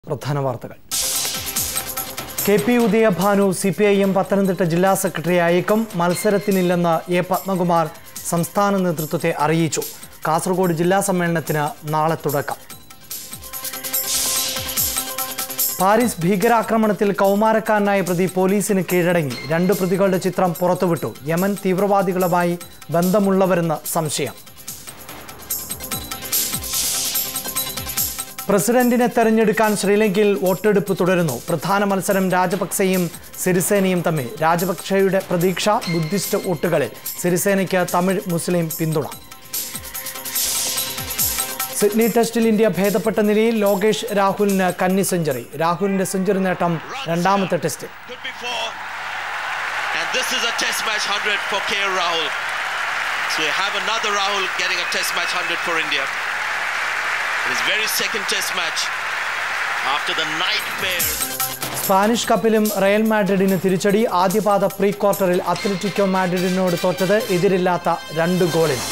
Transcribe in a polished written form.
പ്രധാന വാർത്തകൾ. K P. Udayabhanu CPIM Pathanamthitta ജില്ലാ സെക്രട്ടറി അയക്കും. മത്സരത്തിനില്ലെന്ന് എ. പത്മകുമാർ സംസ്ഥാന നേതൃത്വത്തെ അറിയിച്ചു. കാസർഗോഡ് ജില്ലാ സമ്മേളനത്തിന് നാളെ തുടക്കം. പാരീസ് ഭീകരാക്രമണത്തിൽ കൗമാരക്കാരനായ പ്രതി പോലീസിന് കീഴടങ്ങി. 2 പ്രതികളുടെ ചിത്രം പുറത്തുവിട്ടു. യമൻ തീവ്രവാദികളുമായി ബന്ധമുള്ളവരെന്ന് സംശയം. പ്രസിഡന്റിനെ തെരഞ്ഞെടുക്കാൻ ശ്രീലങ്കയിൽ വോട്ടെടുപ്പ് തുടരുന്നു. പ്രധാന മത്സരം രാജപക്സെയും സിരിസേനയും തമ്മിൽ. രാജപക്സെയുടെ പ്രതീക്ഷ ബുദ്ധിസ്റ്റ് വോട്ടുകളിൽ. സിരിസേനയ്ക്ക് തമിഴ് മുസ്ലിം പിന്തുണ. സിഡ്നി ടെസ്റ്റിൽ ഇന്ത്യ ഭേദപ്പെട്ട നിലയിൽ. ലോകേഷ് രാഹുലിന് കന്നി സെഞ്ചുറി. രാഹുലിന്റെ സെഞ്ചുറി നേട്ടം രണ്ടാമത്തെ ടെസ്റ്റ്. സ്പാനിഷ് കപ്പിലും റയൽ മാഡ്രിഡിന് തിരിച്ചടി. ആദ്യപാദ പ്രീ ക്വാർട്ടറിൽ അത്ലറ്റിക്കോ മാഡ്രിഡിനോട് തോറ്റത് എതിരില്ലാത്ത 2 ഗോളിന്.